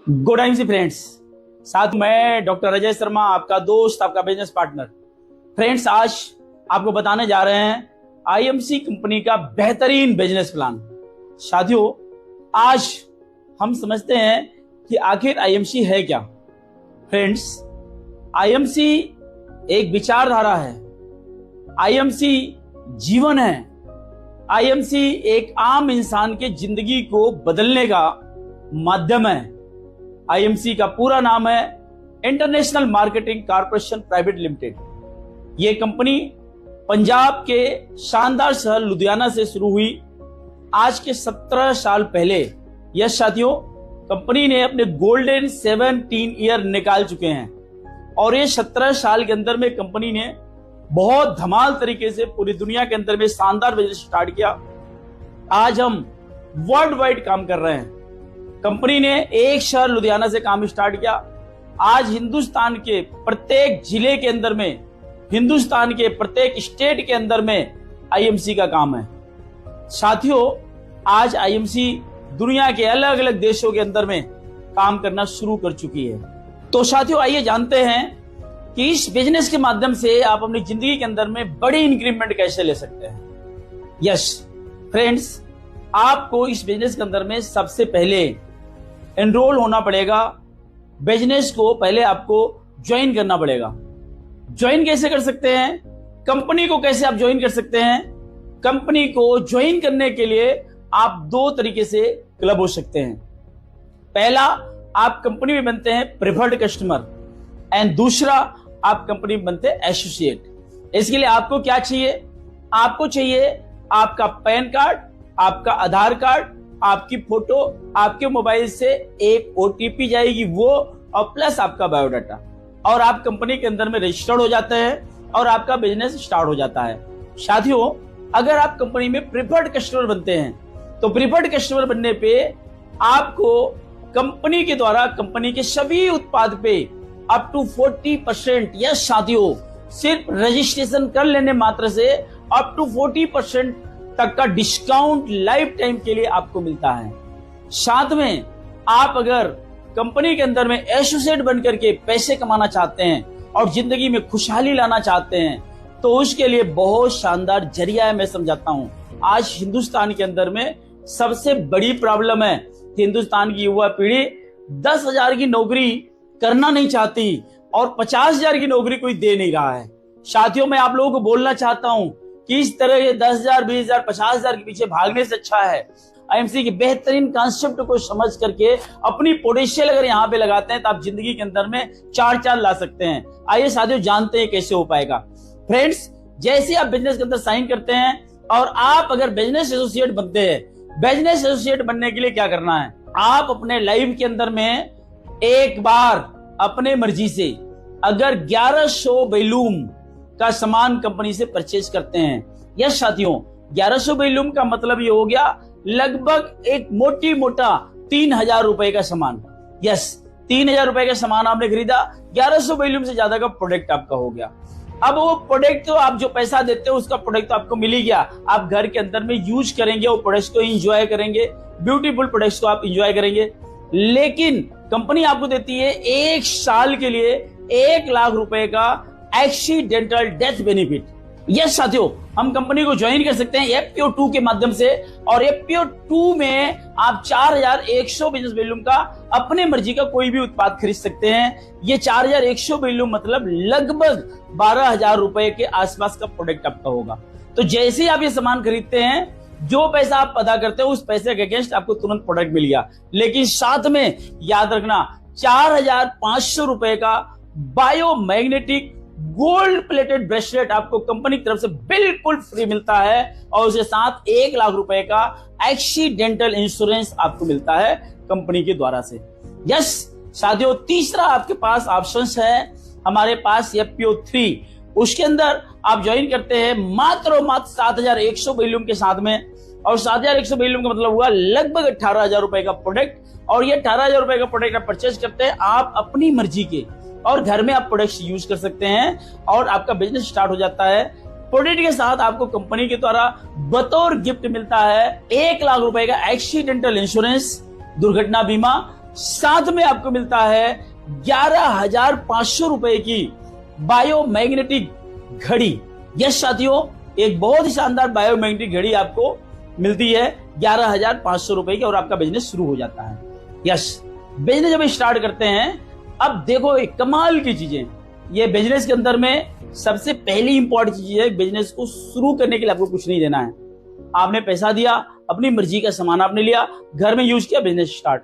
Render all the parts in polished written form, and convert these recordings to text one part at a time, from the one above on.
Good evening सी friends. साथ मैं doctor Ajay Sharma, आपका दोस्त, आपका बिजनेस पार्टनर। फ्रेंड्स, आज आपको बताने जा रहे हैं आईएमसी कंपनी का बेहतरीन बिजनेस प्लान। साथियों, आज हम समझते हैं कि आखिर आईएमसी है क्या। फ्रेंड्स, आईएमसी एक विचारधारा है, आईएमसी जीवन है, आईएमसी एक आम इंसान के जिंदगी को बदलने का माध्यम है। आईएमसी का पूरा नाम है international marketing corporation private limited. ये कंपनी पंजाब के शानदार शहर लुधियाना से शुरू हुई आज के 17 साल पहले। यस साथियों, कंपनी ने अपने गोल्डन 17 ईयर निकाल चुके हैं और ये 17 साल के अंदर में कंपनी ने बहुत धमाल तरीके से पूरी दुनिया के अंदर में शानदार बिजनेस स्टार्ट किया। आज हम वर्ल्ड वाइड काम कर रहे हैं। कंपनी ने एक शहर लुधियाना से काम स्टार्ट किया। आज हिंदुस्तान के प्रत्येक जिले के अंदर में, हिंदुस्तान के प्रत्येक स्टेट के अंदर में आईएमसी का काम है। साथियों, आज आईएमसी दुनिया के अलग अलग देशों के अंदर में काम करना शुरू कर चुकी है। तो साथियों, आइए जानते हैं कि इस बिजनेस के माध्यम से आप अपनी जिंदगी के अंदर में बड़ी इंक्रीमेंट कैसे ले सकते हैं। यस फ्रेंड्स, आपको इस बिजनेस के अंदर में सबसे पहले एनरोल होना पड़ेगा। बिजनेस को पहले आपको ज्वाइन करना पड़ेगा। ज्वाइन कैसे कर सकते हैं, कंपनी को कैसे आप ज्वाइन कर सकते हैं? कंपनी को ज्वाइन करने के लिए आप दो तरीके से क्लब हो सकते हैं। पहला, आप कंपनी में बनते हैं प्रिफर्ड कस्टमर, एंड दूसरा, आप कंपनी में बनते हैं एसोसिएट। इसके लिए आपको क्या चाहिए? आपको चाहिए आपका पैन कार्ड, आपका आधार कार्ड, आपकी फोटो, आपके मोबाइल से एक ओटीपी जाएगी वो, और प्लस आपका बायोडाटा, और आप कंपनी के अंदर में रजिस्टर्ड हो जाते हैं और आपका बिजनेस स्टार्ट हो जाता है। साथियों, अगर आप कंपनी में प्रिफर्ड कस्टमर बनते हैं तो प्रिफर्ड कस्टमर बनने पे आपको कंपनी के द्वारा कंपनी के सभी उत्पाद पे अप टू 40%, यस साथियों, सिर्फ रजिस्ट्रेशन कर लेने मात्र से अप टू 40% तक का डिस्काउंट लाइफ टाइम के लिए आपको मिलता है। साथ में आप अगर कंपनी के अंदर में एसोसिएट बनकर के पैसे कमाना चाहते हैं और जिंदगी में खुशहाली लाना चाहते हैं तो उसके लिए बहुत शानदार जरिया है। मैं समझाता हूं। आज हिंदुस्तान के अंदर में सबसे बड़ी प्रॉब्लम है कि हिंदुस्तान की युवा पीढ़ी 10,000 की नौकरी करना नहीं चाहती और 50,000 की नौकरी कोई दे नहीं रहा है। साथियों, मैं आप लोगों को बोलना चाहता हूं कि इस तरह के 10,000, 20,000, 50,000 के पीछे भागने से अच्छा है आईएमसी के बेहतरीन कॉन्सेप्ट को समझ करके अपनी पोटेंशियल अगर यहाँ पे लगाते हैं तो आप जिंदगी के अंदर में 4 ला सकते हैं। आइए साथियों, जानते हैं कैसे हो पाएगा। फ्रेंड्स, जैसे आप बिजनेस के अंदर साइन करते हैं और आप अगर बिजनेस एसोसिएट बनते हैं, बिजनेस एसोसिएट बनने के लिए क्या करना है? आप अपने लाइफ के अंदर में एक बार अपने मर्जी से अगर 1100 बैलूम का सामान कंपनी से परचेज करते हैं, यस साथियों, 1100 बैलूम का मतलब ये हो गया लगभग एक मोटी मोटा 3,000 रुपए का सामान। यस, 3,000 रुपए का सामान आपने खरीदा, 1100 बैलूम से ज्यादा का प्रोडक्ट आपका हो गया। अब वो प्रोडक्ट तो आप जो पैसा देते हो उसका प्रोडक्ट तो आपको मिल ही गया। आप घर के अंदर में यूज करेंगे, वो प्रोडक्ट्स को एंजॉय करेंगे, ब्यूटीफुल प्रोडक्ट्स को आप एंजॉय करेंगे। लेकिन कंपनी आपको देती है 1 साल के लिए 1 लाख रुपए का एक्सीडेंटल डेथ बेनिफिट। यस साथियों, हम कंपनी को ज्वाइन कर सकते हैं एफपीओ 2 के माध्यम से, और एफपीओ 2 में आप 4,100 बिजनेस वैल्यूम का अपने मर्जी का कोई भी उत्पाद खरीद सकते हैं। ये 4,100 वैल्यूम मतलब लगभग 12,000 रुपए के आसपास का प्रोडक्ट आपका होगा। तो जैसे ही आप ये सामान खरीदते हैं, जो पैसा आप अदा करते हो उस पैसे के अगेंस्ट आपको तुरंत प्रोडक्ट मिल गया। लेकिन साथ में याद रखना, 4,500 रुपए का बायोमैग्नेटिक गोल्ड प्लेटेड ब्रेसलेट आपको कंपनी की तरफ से बिल्कुल फ्री मिलता है, और उसके साथ 1 लाख रुपए का एक्सीडेंटल इंश्योरेंस आपको मिलता है कंपनी के द्वारा से। यस साथियों, तीसरा आपके पास ऑप्शंस है हमारे पास एफपीओ 3। उसके अंदर आप ज्वाइन करते हैं मात्र 7,100 वैल्यूम के साथ में, और 7,100 वैल्यूम का मतलब हुआ लगभग 18,000 रुपए का प्रोडक्ट। और ये 18,000 रुपए का प्रोडक्ट आप परचेज करते हैं आप अपनी मर्जी के, और घर में आप प्रोडक्ट्स यूज कर सकते हैं और आपका बिजनेस स्टार्ट हो जाता है। प्रोडक्ट के साथ आपको कंपनी के द्वारा बतौर गिफ्ट मिलता है 1 लाख रुपए का एक्सीडेंटल इंश्योरेंस, दुर्घटना बीमा, साथ में आपको मिलता है 11,500 रुपए की बायोमैग्नेटिक घड़ी। यस साथियों, एक बहुत ही शानदार बायोमैग्नेटिक घड़ी आपको मिलती है 11,500 रुपए की और आपका बिजनेस शुरू हो जाता है। यस, बिजनेस जब स्टार्ट करते हैं, अब देखो एक कमाल की चीजें, ये बिजनेस के अंदर में सबसे पहली इंपॉर्टेंट चीज है, बिजनेस को शुरू करने के लिए आपको कुछ नहीं देना है। आपने पैसा दिया, अपनी मर्जी का सामान आपने लिया, घर में यूज किया, बिजनेस स्टार्ट।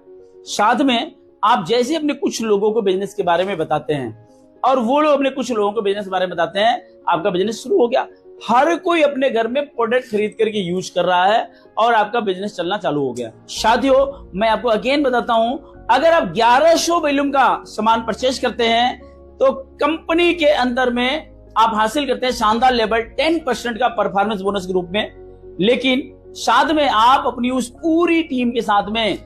साथ में आप जैसे अपने कुछ लोगों को बिजनेस के बारे में बताते हैं और वो लोग अपने कुछ लोगों को बिजनेस के बारे में बताते हैं, आपका बिजनेस शुरू हो गया। हर कोई अपने घर में प्रोडक्ट खरीद करके यूज कर रहा है और आपका बिजनेस चलना चालू हो गया। साथियों, मैं आपको अगेन बताता हूं, अगर आप 1100 वॉल्यूम का सामान परचेज करते हैं तो कंपनी के अंदर में आप हासिल करते हैं शानदार लेवल 10% का परफॉर्मेंस बोनस के रूप में। लेकिन साथ में आप अपनी उस पूरी टीम के साथ में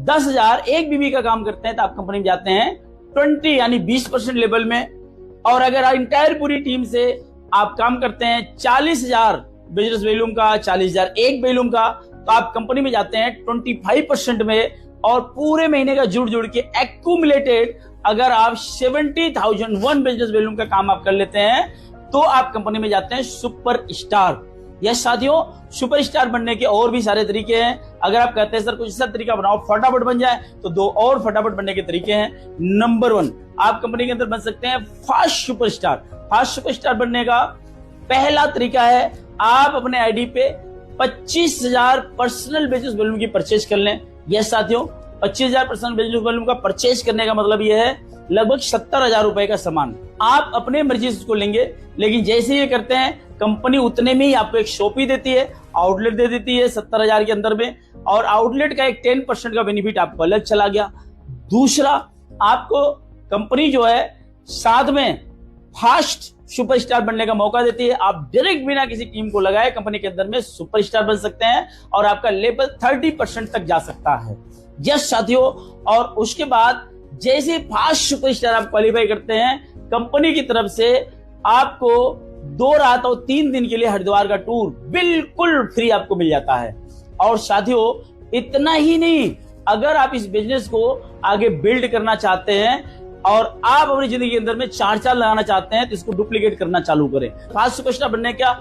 10,000 एक बीबी का काम करते हैं तो आप कंपनी में जाते हैं 20 यानी 20% लेवल में। और अगर इंटायर पूरी टीम से आप काम करते हैं 40,000 बिजनेस वॉल्यूम का, 40,000 एक वॉल्यूम का, तो आप कंपनी में जाते हैं 25% में। और पूरे महीने का जुड़ के एक्यूमुलेटेड अगर आप 70,001 बिजनेस वॉल्यूम का काम आप कर लेते हैं तो आप कंपनी में जाते हैं सुपर स्टार। यस साथियों, सुपर स्टार बनने के और भी सारे तरीके हैं। अगर आप कहते हैं सर कुछ ऐसा तरीका बनाओ फटाफट बन जाए, तो दो और फटाफट बनने के तरीके हैं। नंबर 1, आप कंपनी के अंदर बन सकते हैं fast super star. Fast super star बनने का पहला तरीका है, आप अपने आईडी पे 25,000 पर्सनल बिजनेस वॉल्यूम की परचेज कर लें। यस साथियों, 25,000 पर्सनल बिजनेस वॉल्यूम का परचेज करने का मतलब यह है लगभग 70,000 रुपए का सामान आप अपने मर्जी से उसको लेंगे। लेकिन जैसे ये करते हैं, कंपनी उतने में ही आपको एक शॉप ही देती है, आउटलेट दे देती है 70,000 के अंदर में, और आउटलेट का एक 10% का बेनिफिट आपको अलग चला गया। दूसरा, आपको कंपनी जो है साथ में फास्ट सुपरस्टार बनने का मौका देती है। आप डायरेक्ट बिना किसी टीम को लगाए कंपनी के अंदर में सुपरस्टार बन सकते हैं और आपका लेवल 30% तक जा सकता है। यस साथियों, और उसके बाद जैसे फास्ट सुपरस्टार आप क्वालिफाई करते हैं, कंपनी की तरफ से आपको 2 रात और 3 दिन के लिए हरिद्वार का टूर बिल्कुल फ्री आपको मिल जाता है। और साथियों, इतना ही नहीं, अगर आप इस बिजनेस को आगे बिल्ड करना चाहते हैं और आप अपनी जिंदगी के अंदर में 4 चाल लगाना चाहते हैं तो इसको डुप्लीकेट करना चालू करें। फास्ट सुपरस्टार बनने का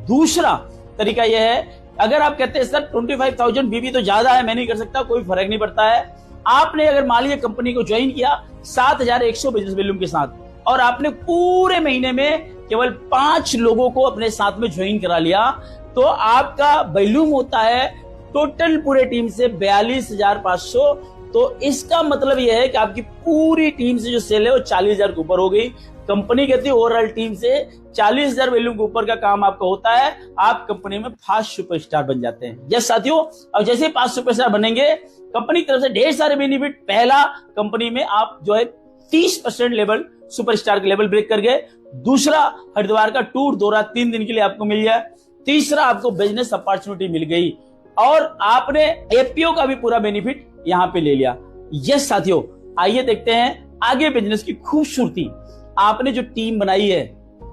दूसरा तरीका यह है, अगर आप कहते हैं सर 25,000 बीबी तो ज्यादा है, मैं नहीं कर सकता, कोई फर्क नहीं पड़ता है। आपने अगर मान लीजिए कंपनी को ज्वाइन किया 7,100 बिजनेस वॉल्यूम के साथ और आपने पूरे महीने में केवल 5 लोगों को अपने साथ में ज्वाइन करा लिया, तो आपका वॉल्यूम होता है टोटल पूरे टीम से 42,500। तो इसका मतलब यह है कि आपकी पूरी टीम से जो सेल है वो 40,000 के ऊपर हो गई। कंपनी कहती है ओवरऑल टीम से 40,000 वॉल्यूम के ऊपर का काम आपका होता है, आप कंपनी में फास्ट सुपरस्टार बन जाते हैं। यस साथियों, अब जैसे ही फास्ट सुपरस्टार बनेंगे, कंपनी की तरफ से ढेर सारे बेनिफिट। पहला, कंपनी में आप जो है 30% लेवल सुपरस्टार के लेवल ब्रेक कर गए। दूसरा, हरिद्वार का टूर 2 रात 3 दिन के लिए आपको मिल गया। तीसरा, आपको बिजनेस अपॉर्चुनिटी मिल गई और आपने एपीओ का भी पूरा बेनिफिट यहां पे ले लिया। यस साथियों, आइए देखते हैं आगे बिजनेस की खूबसूरती। आपने जो टीम बनाई है,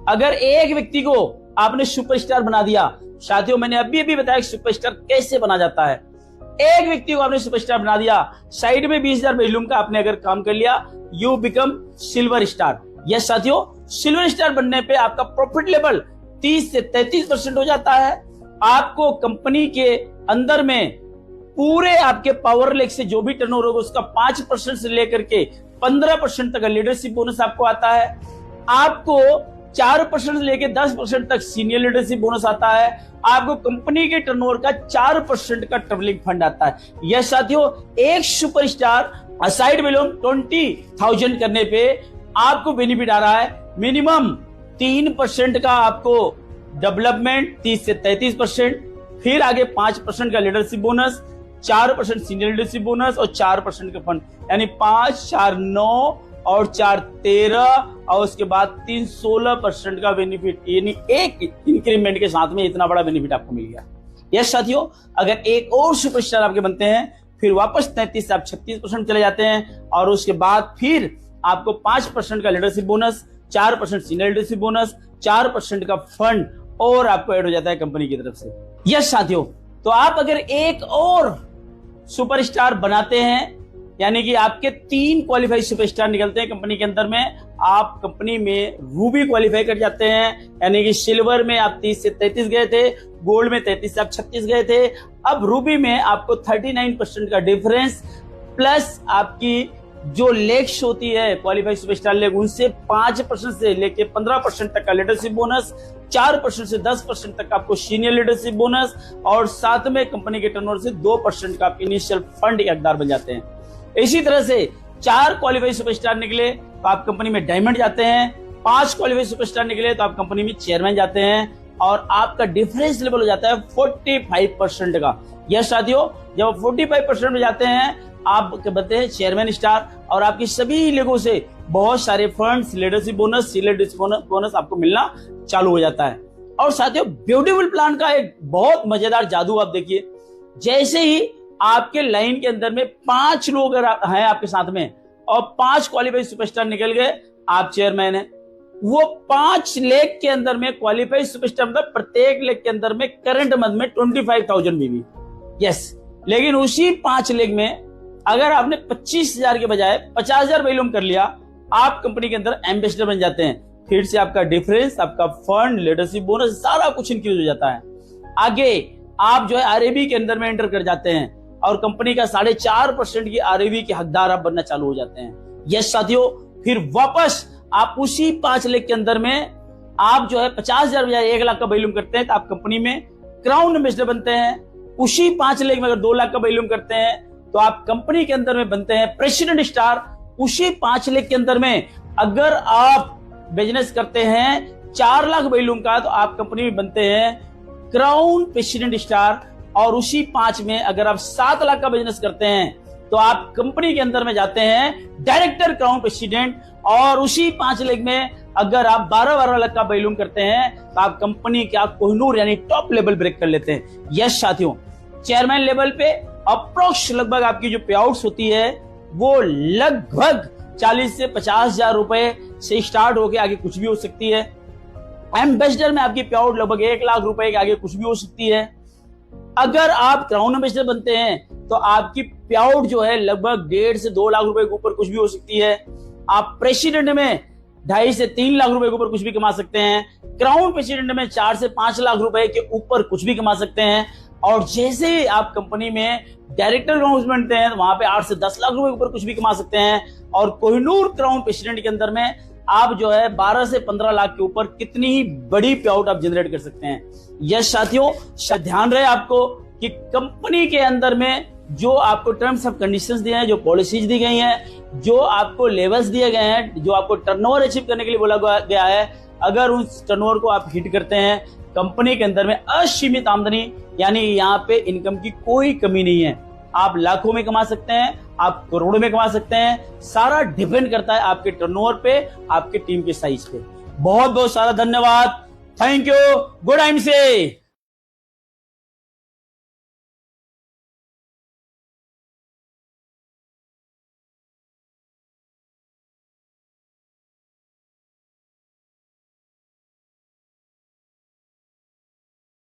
अगर एक व्यक्ति को आपने सुपरस्टार बना दिया, साथियों मैंने अभी बताया कि सुपरस्टार कैसे बना जाता है। एक व्यक्ति को आपने सुपरस्टार बना दिया, साइड में 20,000 वॉल्यूम का आपने अगर काम कर लिया, you become silver star. Yes साथियों, सिल्वर स्टार बनने पे आपका प्रॉफिट लेवल 30 से 33% हो जाता है। आपको कंपनी के अंदर में पूरे आपके पावर लेग से जो भी टर्नओवर होगा उसका 5% से लेकर के 15% तक लीडरशिप बोनस आपको आता है। आपको 4% से लेकर 10% तक सीनियर लीडरशिप बोनस आता है। आपको कंपनी के टर्नओवर का 4% का ट्रैवलिंग फंड आता है। यह साथियों, एक सुपरस्टार असाइड वॉल्यूम 20,000 करने पे आपको बेनिफिट आ रहा है मिनिमम 3% का आपको डेवलपमेंट, 30 से 33%, फिर आगे 5% का leadership bonus, 4% senior leadership bonus और 4% का फंड, यानी 5, 4, 9 और 4, 13 और उसके बाद 3, 16% का बेनिफिट, यानी एक इंक्रीमेंट के साथ में इतना बड़ा बेनिफिट आपको मिल गया। यस साथियों, अगर एक और सुपरस्टार आपके बनते हैं, फिर वापस 33 से आप 36% चले जाते हैं और उसके बाद फिर आपको 5% का leadership bonus, 4% senior leadership bonus, 4% का फंड और आपको ऐड हो जाता है कंपनी की तरफ से। यस साथियों, तो आप अगर एक और सुपरस्टार बनाते हैं यानी कि आपके 3 क्वालिफाइड सुपरस्टार निकलते हैं कंपनी के अंदर में। आप कंपनी में रूबी क्वालिफाई कर जाते हैं, यानी कि सिल्वर में आप 30 से 33 गए थे, गोल्ड में 33 से आप 36 गए थे। अब रूबी में आपको 39% का डिफरेंस प्लस आपकी जो लेग्स होती है क्वालिफाइड सुपरस्टार लेग, उनसे 5% से लेके 15% तक का लीडरशिप बोनस, 4% से 10% तक आपको सीनियर लीडरशिप बोनस, और साथ में कंपनी के टर्नओवर से 2% का आप इनिशियल फंड के हकदार बन जाते हैं। इसी तरह से 4 क्वालिफाइड सुपरस्टार निकले तो आप कंपनी में डायमंड जाते हैं, 5 क्वालिफाइड सुपरस्टार निकले तो आप कंपनी में चेयरमैन जाते हैं, और आपका डिफरेंस लेवल हो जाता है 45% का। यस साथियों, जब 45% में जाते हैं आप बनते हैं चेयरमैन स्टार, और आपकी सभी लेगों से बहुत सारे funds, leadership bonus, senior leadership bonus आपको मिलना चालू हो जाता है। और साथियों, ब्यूटीफुल प्लान का एक बहुत मजेदार जादू आप देखिए। जैसे ही आपके लाइन के अंदर में 5 लोग हैं आपके साथ में और 5 क्वालिफाइड सुपरस्टार निकल गए, आप चेयरमैन हैं। वो 5 लेग के अंदर में क्वालिफाइड सुपरस्टार, मतलब प्रत्येक लेग के अंदर में करंट मंथ में 25,000 बीवी। यस, लेकिन उसी 5 लेग में अगर आपने 25,000 के बजाय 50,000 वैल्यूम कर लिया, आप कंपनी के अंदर एम्बेसडर बन जाते हैं। फिर से आपका डिफरेंस, आपका फंड, लीडरशिप बोनस, सारा कुछ इंक्रीज हो जाता है। आगे आप जो है आरएबी के अंदर में एंटर कर जाते हैं और कंपनी का 4.5% की आरएबी के हकदार आप बनना चालू हो जाते हैं। यस साथियों, फिर वापस आप उसी 5 लेग के अंदर में आप जो है 50,000 बजाय 1 लाख का वैल्यूम करते हैं तो आप कंपनी में क्राउन एम्बेसडर बनते हैं। उसी 5 लेग में अगर 2 लाख का वैल्यूम करते हैं तो आप कंपनी के अंदर में बनते हैं प्रेसिडेंट स्टार। उसी 5 लेग के अंदर में अगर आप बिजनेस करते हैं 4 लाख वैल्यूम का तो आप कंपनी में बनते हैं क्राउन प्रेसिडेंट स्टार। और उसी 5 में अगर आप 7 लाख का बिजनेस करते हैं तो आप कंपनी के अंदर में जाते हैं डायरेक्टर क्राउन प्रेसिडेंट। और उसी 5 लेग में अगर आप 12 लाख का वैल्यूम करते हैं तो आप कंपनी का कोहिनूर यानी टॉप लेवल ब्रेक कर लेते हैं। यस साथियों, चेयरमैन लेवल पे अप्रोक्स लगभग आपकी जो पे आउट्स होती है वो लगभग 40 से 50,000 रुपए से स्टार्ट होके आगे कुछ भी हो सकती है। एम्बेसडर में आपकी पे आउट लगभग 1 लाख रुपए के आगे कुछ भी हो सकती है। अगर आप क्राउन एम्बेसडर बनते हैं तो आपकी पे आउट जो है लगभग 1.5 से 2 लाख रुपए के ऊपर कुछ भी हो सकती है। आप प्रेसिडेंट में 2.5 से 3 लाख रुपए के ऊपर कुछ भी कमा सकते हैं। क्राउन प्रेसिडेंट में 4 से 5 लाख रुपए के ऊपर कुछ भी कमा सकते हैं। और जैसे ही आप कंपनी में डायरेक्टर क्राउन बनते हैं तो वहां पे 8 से 10 लाख रुपए के ऊपर कुछ भी कमा सकते हैं। और कोहिनूर क्राउन प्रेसिडेंट के अंदर में आप जो है 12 से 15 लाख के ऊपर कितनी ही बड़ी पे आउट आप जनरेट कर सकते हैं। यस साथियों, ध्यान रहे आपको कि कंपनी के अंदर में जो आपको टर्म्स ऑफ कंडीशंस दिए हैं, जो पॉलिसीज दी गई हैं, जो आपको लेवल्स दिए गए हैं, जो आपको टर्नओवर अचीव करने के लिए बोला गया है, अगर उस टर्नओवर को आप हिट करते हैं कंपनी के अंदर में असीमित आमदनी, यानी यहाँ पे इनकम की कोई कमी नहीं है। आप लाखों में कमा सकते हैं, आप करोड़ों में कमा सकते हैं। सारा डिपेंड करता है आपके टर्नओवर पे, आपके टीम के साइज पे। बहुत बहुत सारा धन्यवाद। Thank you. गुड टाइम से।